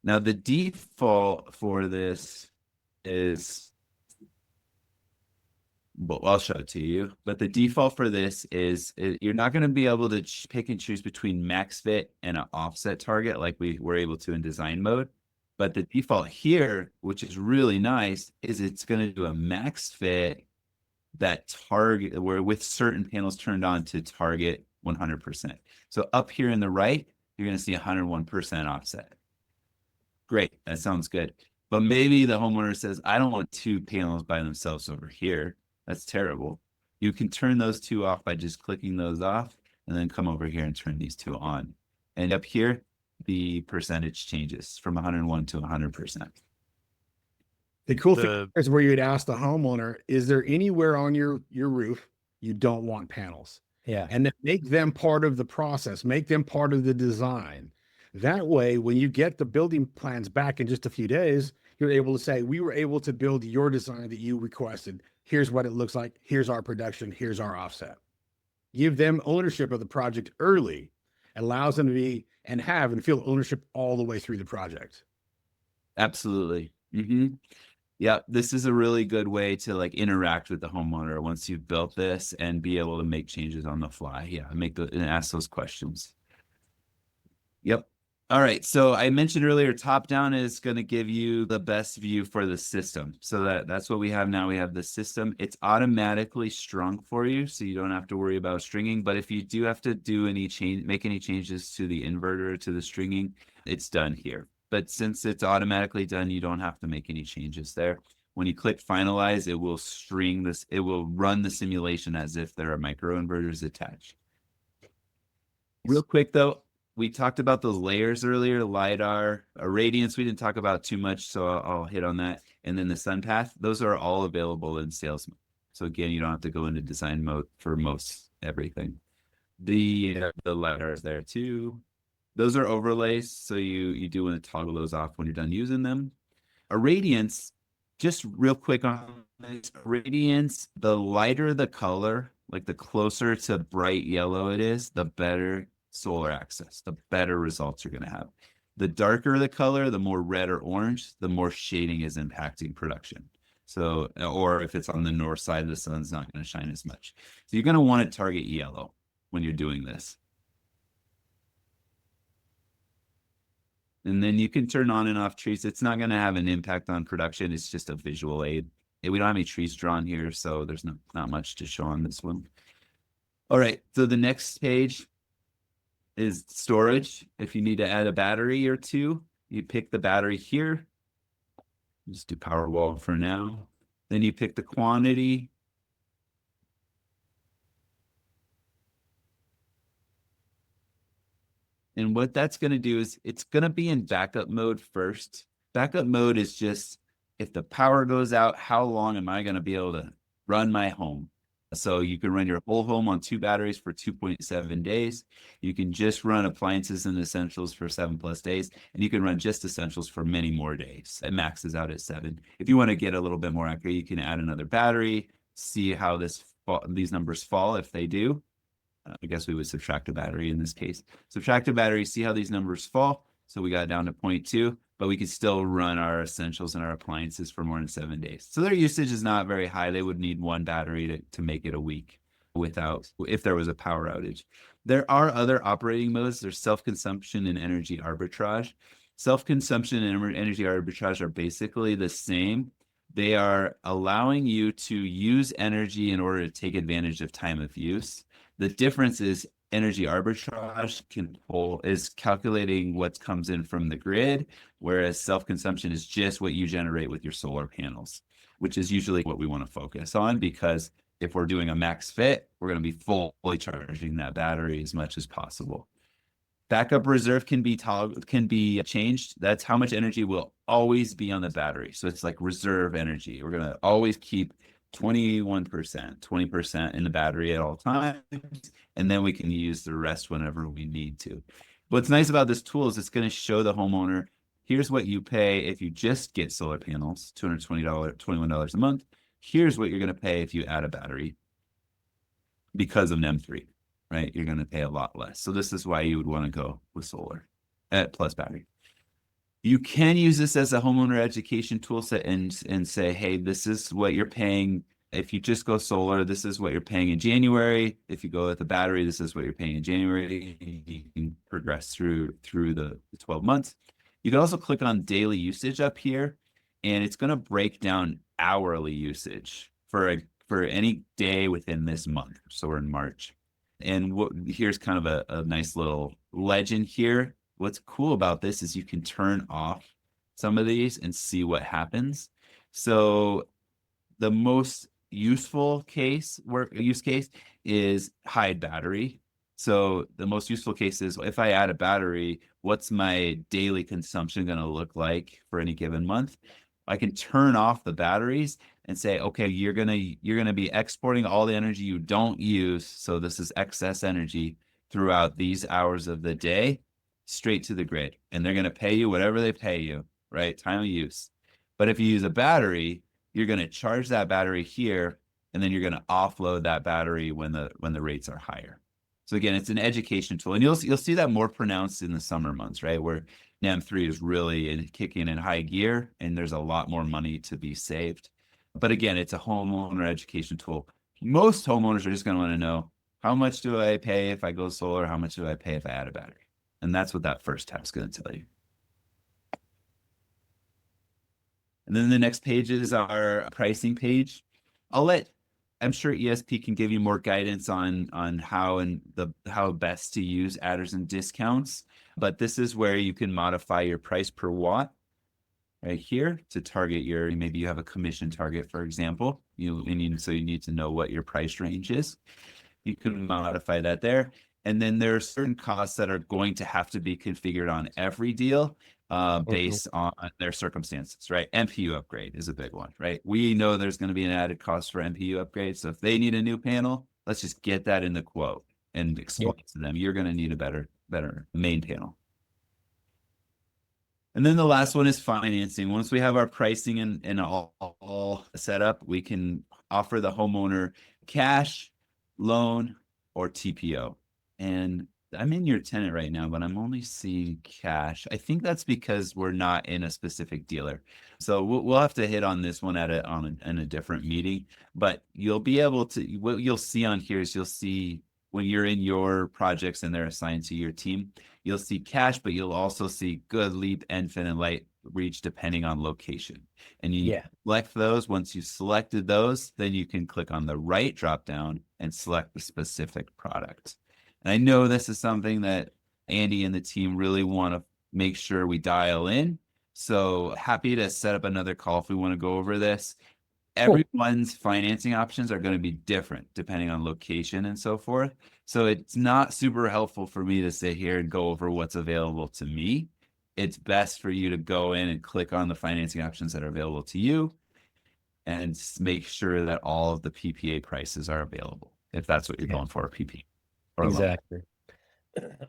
Now the default for this is, well, I'll show it to you, but the default for this is you're not going to be able to pick and choose between max fit and an offset target like we were able to in design mode. But the default here, which is really nice, is it's going to do a max fit that target where with certain panels turned on to target 100%. So up here in the right, you're going to see 101% offset. Great, that sounds good. But maybe the homeowner says, I don't want two panels by themselves over here. That's terrible. You can turn those two off by just clicking those off and then come over here and turn these two on. And up here, the percentage changes from 101 to 100%. The cool thing is where you'd ask the homeowner, is there anywhere on your roof you don't want panels? Yeah. And then make them part of the process, make them part of the design. That way, when you get the building plans back in just a few days, you're able to say, we were able to build your design that you requested. Here's what it looks like. Here's our production. Here's our offset. Give them ownership of the project early, allows them to be and have and feel ownership all the way through the project. Absolutely. Mm-hmm. Yeah, this is a really good way to like interact with the homeowner once you've built this and be able to make changes on the fly. Yeah, and ask those questions. Yep. All right. So I mentioned earlier, top down is going to give you the best view for the system. So that's what we have now. We have the system. It's automatically strung for you, so you don't have to worry about stringing. But if you do have to do make any changes to the inverter, to the stringing, it's done here. But since it's automatically done, you don't have to make any changes there. When you click finalize, it will string this. It will run the simulation as if there are microinverters attached. Real quick though, we talked about those layers earlier, LiDAR, irradiance. We didn't talk about too much, so I'll hit on that. And then the sun path, those are all available in sales mode. So again, you don't have to go into design mode for most everything. The LiDAR is there too. Those are overlays, so you do want to toggle those off when you're done using them. Irradiance, just real quick on this, irradiance, the lighter the color, like the closer to bright yellow it is, the better solar access, the better results you're going to have. The darker the color, the more red or orange, the more shading is impacting production. So, or if it's on the north side, the sun's not going to shine as much. So you're going to want to target yellow. when you're doing this. And then you can turn on and off trees. It's not going to have an impact on production. It's just a visual aid. We don't have any trees drawn here, so there's not much to show on this one. All right, so the next page is storage. If you need to add a battery or two, you pick the battery here. Just do Powerwall for now. Then you pick the quantity. And what that's going to do is it's going to be in backup mode first. Backup mode is just if the power goes out, how long am I going to be able to run my home? So you can run your whole home on 2 batteries for 2.7 days. You can just run appliances and essentials for 7+ days. And you can run just essentials for many more days. It maxes out at 7. If you want to get a little bit more accurate, you can add another battery, see how these numbers fall if they do. I guess we would subtract a battery in this case. Subtract a battery, see how these numbers fall. So we got down to 0.2, but we could still run our essentials and our appliances for more than 7 days. So their usage is not very high. They would need 1 battery to make it a week if there was a power outage. There are other operating modes. There's self-consumption and energy arbitrage. Self-consumption and energy arbitrage are basically the same. They are allowing you to use energy in order to take advantage of time of use. The difference is energy arbitrage is calculating what comes in from the grid, whereas self-consumption is just what you generate with your solar panels, which is usually what we want to focus on, because if we're doing a max fit, we're going to be fully charging that battery as much as possible. Backup reserve can be changed. That's how much energy will always be on the battery. So it's like reserve energy. We're going to always keep 20% in the battery at all times, and then we can use the rest whenever we need to. What's nice about this tool is it's going to show the homeowner, here's what you pay if you just get solar panels, $21 a month. Here's what you're going to pay if you add a battery because of NEM3, right? You're going to pay a lot less. So this is why you would want to go with solar plus battery. You can use this as a homeowner education tool set and say, hey, this is what you're paying. If you just go solar, this is what you're paying in January. If you go with a battery, this is what you're paying in January. You can progress through the 12 months. You can also click on daily usage up here, and it's going to break down hourly usage for any day within this month. So we're in March. And here's kind of a nice little legend here. What's cool about this is you can turn off some of these and see what happens. So the most useful use case is hide battery. So the most useful case is if I add a battery, what's my daily consumption going to look like for any given month? I can turn off the batteries and say, okay, you're gonna be exporting all the energy you don't use. So this is excess energy throughout these hours of the day, straight to the grid, and they're going to pay you whatever they pay you, right? Time of use. But if you use a battery, you're going to charge that battery here, and then you're going to offload that battery when the rates are higher. So again, it's an education tool, and you'll see that more pronounced in the summer months, right? Where NEM3 is really kicking in high gear, and there's a lot more money to be saved. But again, it's a homeowner education tool. Most homeowners are just going to want to know, how much do I pay if I go solar? How much do I pay if I add a battery? And that's what that first tab is going to tell you. And then the next page is our pricing page. I'm sure ESP can give you more guidance on how best to use adders and discounts. But this is where you can modify your price per watt right here to target maybe you have a commission target, for example. So you need to know what your price range is. You can modify that there. And then there are certain costs that are going to have to be configured on every deal based on their circumstances, right? MPU upgrade is a big one, right? We know there's going to be an added cost for MPU upgrade. So if they need a new panel, let's just get that in the quote and explain to them, you're going to need a better main panel. And then the last one is financing. Once we have our pricing and all set up, we can offer the homeowner cash, loan, or TPO. And I'm in your tenant right now, but I'm only seeing cash. I think that's because we're not in a specific dealer. So we'll have to hit on this one in a different meeting. But you'll be able to, what you'll see on here is you'll see when you're in your projects and they're assigned to your team, you'll see cache, but you'll also see good, leap, infin, and light reach depending on location. And you select those. Once you've selected those, then you can click on the right drop down and select the specific product. And I know this is something that Andy and the team really want to make sure we dial in. So happy to set up another call if we want to go over this. Everyone's financing options are going to be different depending on location and so forth. So it's not super helpful for me to sit here and go over what's available to me. It's best for you to go in and click on the financing options that are available to you and make sure that all of the PPA prices are available, if that's what you're going for, a PPA. Exactly.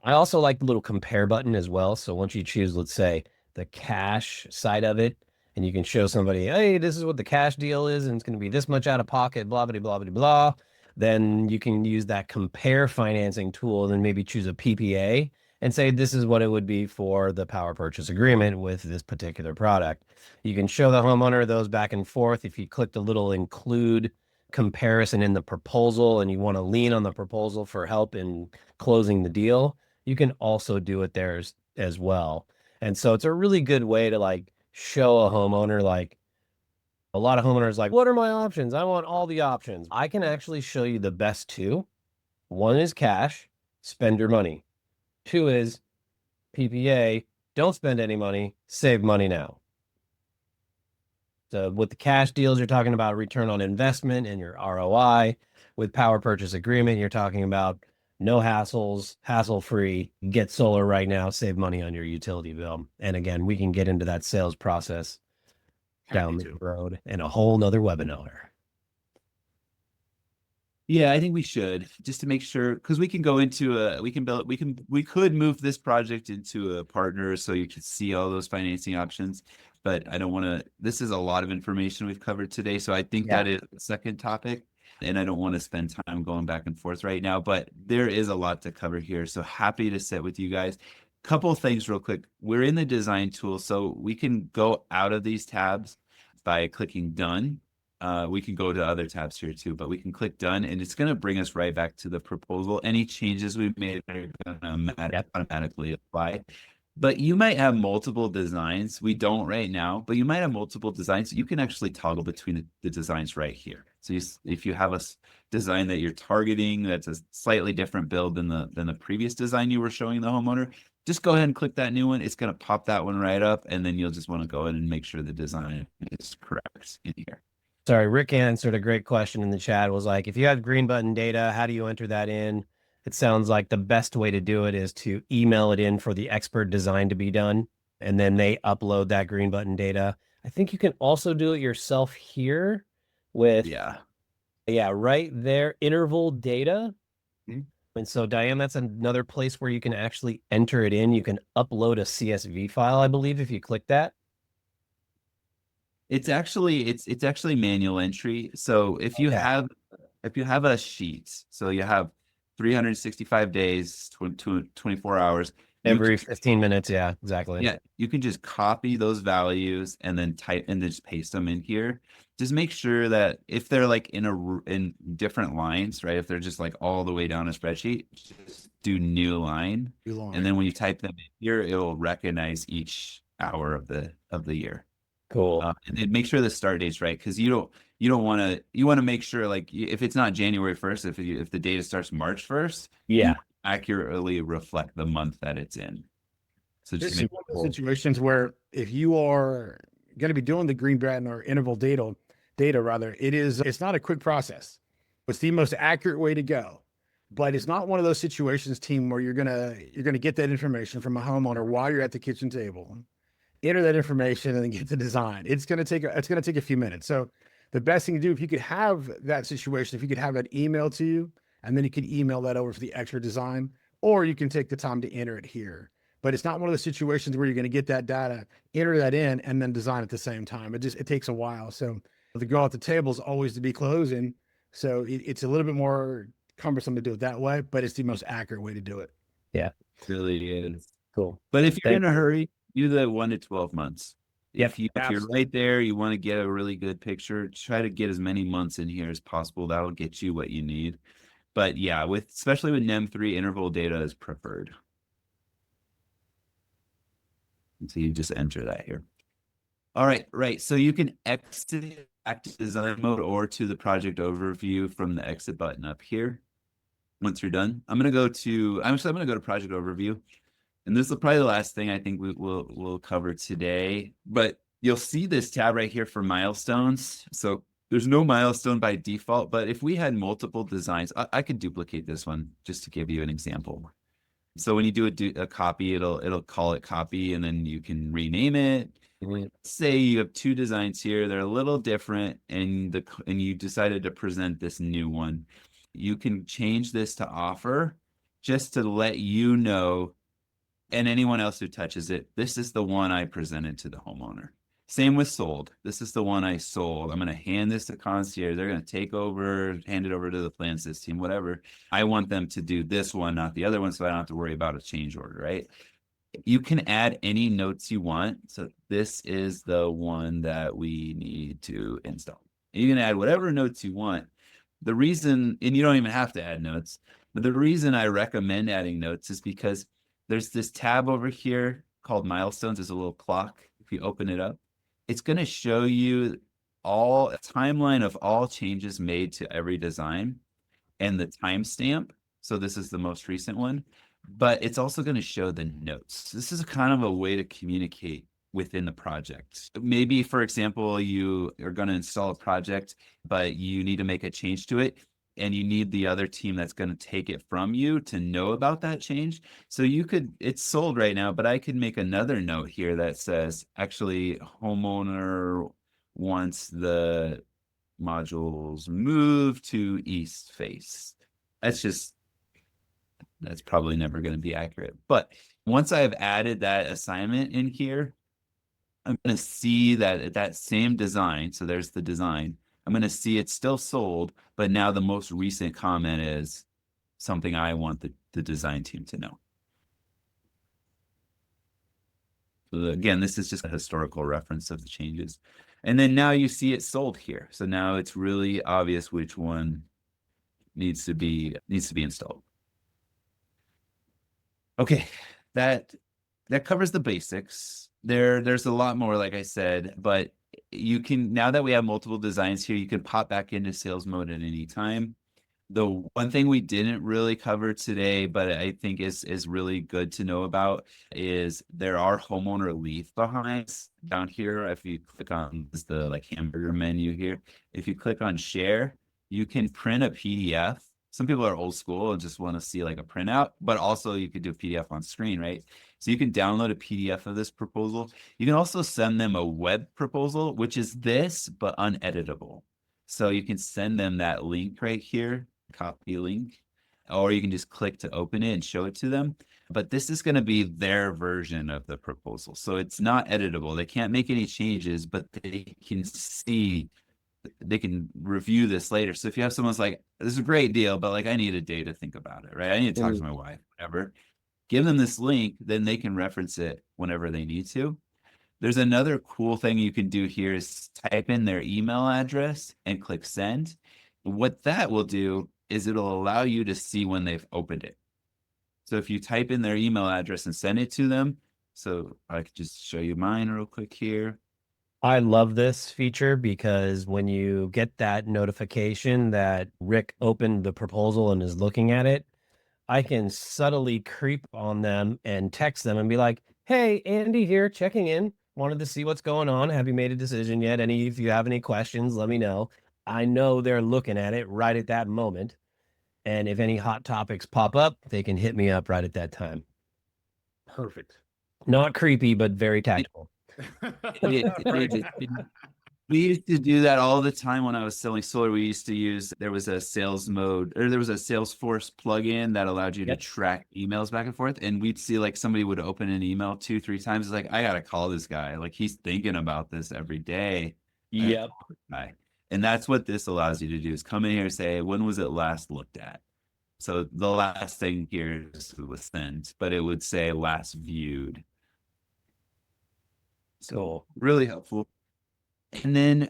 I also like the little compare button as well. So once you choose, let's say, the cash side of it, and you can show somebody, hey, this is what the cash deal is, and it's going to be this much out of pocket, blah, blah, blah, blah, blah. Then you can use that compare financing tool and then maybe choose a PPA and say, this is what it would be for the power purchase agreement with this particular product. You can show the homeowner those back and forth. If you click the little include comparison in the proposal and you want to lean on the proposal for help in closing the deal, you can also do it there as well. And so it's a really good way to like show a homeowner, like a lot of homeowners like, what are my options? I want all the options. I can actually show you the best two. One is cash, spend your money. Two is PPA, don't spend any money, save money now. So with the cash deals, you're talking about return on investment and your ROI. With power purchase agreement, you're talking about no hassles, hassle-free, get solar right now, save money on your utility bill. And again, we can get into that sales process down the road in a whole nother webinar. Yeah, I think we should, just to make sure, because we can go into we could move this project into a partner so you can see all those financing options, but I don't want to, this is a lot of information we've covered today. So I think that is the second topic, and I don't want to spend time going back and forth right now, but there is a lot to cover here. So happy to sit with you guys. Couple of things real quick. We're in the design tool, so we can go out of these tabs by clicking done. We can go to other tabs here too, but we can click done and it's going to bring us right back to the proposal. Any changes we've made are going to automatically apply. But you might have multiple designs. We don't right now, but you might have multiple designs. You can actually toggle between the designs right here. So if you have a design that you're targeting that's a slightly different build than the previous design you were showing the homeowner, just go ahead and click that new one. It's going to pop that one right up, and then you'll just want to go in and make sure the design is correct in here. Sorry, Rick answered a great question in the chat. Was like, if you have green button data, how do you enter that in? It sounds like the best way to do it is to email it in for the expert design to be done, and then they upload that green button data. I think you can also do it yourself here with, right there, interval data. And so, Diane, that's another place where you can actually enter it in. You can upload a CSV file, I believe, if you click that. It's actually manual entry. So if you have a sheet, so you have 365 days, 24 hours. Every 15 minutes, yeah, exactly. Yeah, you can just copy those values and then type and then just paste them in here. Just make sure that if they're like in different lines, right? If they're just like all the way down a spreadsheet, just do new line. And then when you type them in here, it will recognize each hour of the year. Cool. And then make sure the start date's right, because you want to make sure, like, if it's not January 1st, if the data starts March 1st, accurately reflect the month that it's in. So just one of those situations where if you are going to be doing the green button or interval data rather, it's not a quick process. It's the most accurate way to go, but it's not one of those situations, team, where you're gonna get that information from a homeowner while you're at the kitchen table, enter that information, and then get the design. It's gonna take a few minutes. So the best thing to do, if you could have that situation, if you could have that email to you, and then you could email that over for the extra design, or you can take the time to enter it here. But it's not one of those situations where you're going to get that data, enter that in, and then design at the same time. It takes a while. So the goal at the table is always to be closing. So it's a little bit more cumbersome to do it that way, but it's the most accurate way to do it. Yeah, it really is. Cool. But if you're in a hurry, do the 1 to 12 months. Yep. If you're right there, you want to get a really good picture, try to get as many months in here as possible. That'll get you what you need. But yeah, especially with NEM3, interval data is preferred. And so you just enter that here. All right, right. So you can exit back to design mode or to the project overview from the exit button up here. Once you're done, I'm gonna go to project overview, and this is probably the last thing I think we'll cover today. But you'll see this tab right here for milestones. So there's no milestone by default, but if we had multiple designs, I could duplicate this one just to give you an example. So when you do a copy, it'll call it copy, and then you can rename it. Say you have two designs here, they're a little different, and you decided to present this new one. You can change this to offer just to let you know, and anyone else who touches it, this is the one I presented to the homeowner. Same with sold. This is the one I sold. I'm going to hand this to concierge. They're going to take over, hand it over to the plan system, whatever. I want them to do this one, not the other one, so I don't have to worry about a change order, right? You can add any notes you want. So this is the one that we need to install. You can add whatever notes you want. The reason, and you don't even have to add notes, but the reason I recommend adding notes is because there's this tab over here called Milestones. There's a little clock. If you open it up, it's going to show you a timeline of all changes made to every design and the timestamp. So this is the most recent one, but it's also going to show the notes. This is kind of a way to communicate within the project. Maybe, for example, you are going to install a project, but you need to make a change to it, and you need the other team that's going to take it from you to know about that change. So it's sold right now, but I could make another note here that says, actually, homeowner wants the modules moved to east face. That's probably never going to be accurate. But once I've added that assignment in here, I'm going to see that same design. So there's the design. I'm going to see it's still sold, but now the most recent comment is something I want the design team to know. So again, this is just a historical reference of the changes. And then now you see it sold here. So now it's really obvious which one needs to be installed. Okay, that covers the basics. There's a lot more, like I said, but you can, now that we have multiple designs here, you can pop back into sales mode at any time. The one thing we didn't really cover today, but I think is really good to know about, is there are homeowner leave behinds down here. If you click on the like hamburger menu here, if you click on share, you can print a PDF. Some people are old school and just want to see like a printout, but also you could do a PDF on screen, right? So you can download a PDF of this proposal. You can also send them a web proposal, which is this, but uneditable. So you can send them that link right here, copy link, or you can just click to open it and show it to them. But this is going to be their version of the proposal. So it's not editable. They can't make any changes, but they can review this later. So if you have someone's like, this is a great deal, but like, I need a day to think about it, right? I need to talk to my wife, whatever. Give them this link, then they can reference it whenever they need to. There's another cool thing you can do here is type in their email address and click send. What that will do is it'll allow you to see when they've opened it. So if you type in their email address and send it to them, so I could just show you mine real quick here. I love this feature because when you get that notification that Rick opened the proposal and is looking at it, I can subtly creep on them and text them and be like, hey, Andy here, checking in. Wanted to see what's going on. Have you made a decision yet? If you have any questions, let me know. I know they're looking at it right at that moment. And if any hot topics pop up, they can hit me up right at that time. Perfect. Not creepy, but very tactful. We used to do that all the time when I was selling solar. There was a sales mode, or there was a Salesforce plugin that allowed you to track emails back and forth. And we'd see like somebody would open an email 2-3 times. It's like, I got to call this guy. Like he's thinking about this every day. Yep. And that's what this allows you to do, is come in here and say, when was it last looked at? So the last thing here was sent, but it would say last viewed. So really helpful. And then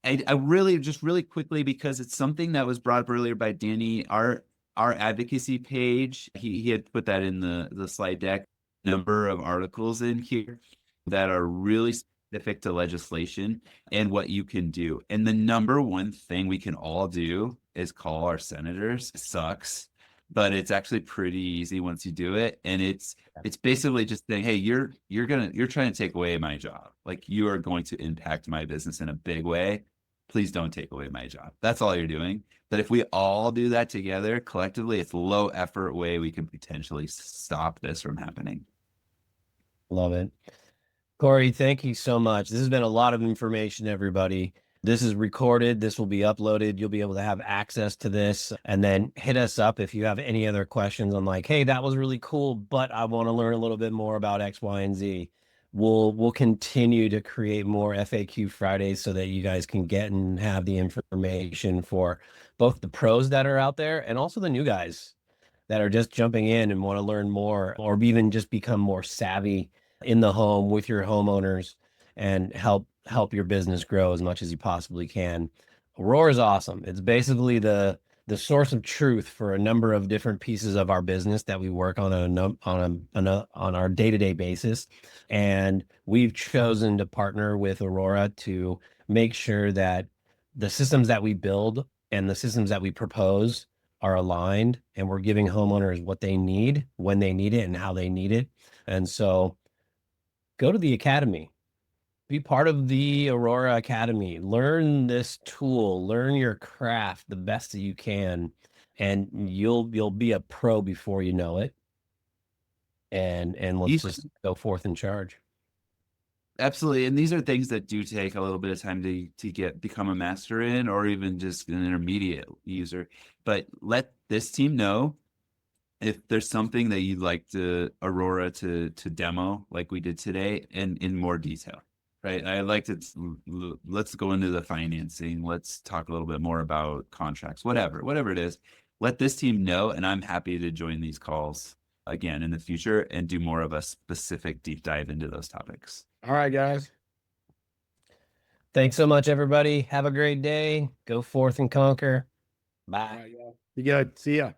I really quickly, because it's something that was brought up earlier by Danny, our our advocacy page, he had put that in the slide deck, number of articles in here that are really specific to legislation and what you can do. And the number one thing we can all do is call our senators. It sucks, but it's actually pretty easy once you do it. And it's basically just saying, hey, you're trying to take away my job. Like, you are going to impact my business in a big way. Please don't take away my job. That's all you're doing. But if we all do that together collectively, it's a low effort way we can potentially stop this from happening. Love it. Cory, thank you so much. This has been a lot of information, everybody. This is recorded. This will be uploaded. You'll be able to have access to this, and then hit us up if you have any other questions on like, hey, that was really cool, but I want to learn a little bit more about X, Y, and Z. We'll continue to create more FAQ Fridays so that you guys can get and have the information for both the pros that are out there and also the new guys that are just jumping in and want to learn more, or even just become more savvy in the home with your homeowners and help your business grow as much as you possibly can. Aurora is awesome. It's basically the source of truth for a number of different pieces of our business that we work on on our day-to-day basis. And we've chosen to partner with Aurora to make sure that the systems that we build and the systems that we propose are aligned, and we're giving homeowners what they need, when they need it, and how they need it. And so go to the Academy. Be part of the Aurora Academy. Learn this tool. Learn your craft the best that you can, and you'll be a pro before you know it. And let's just go forth and charge. Absolutely. And these are things that do take a little bit of time to become a master in, or even just an intermediate user. But let this team know if there's something that you'd like Aurora to demo, like we did today, and in more detail. Right. I'd like to, let's go into the financing. Let's talk a little bit more about contracts, whatever it is. Let this team know, and I'm happy to join these calls again in the future and do more of a specific deep dive into those topics. All right, guys. Thanks so much, everybody. Have a great day. Go forth and conquer. Bye. All right, you good. See ya.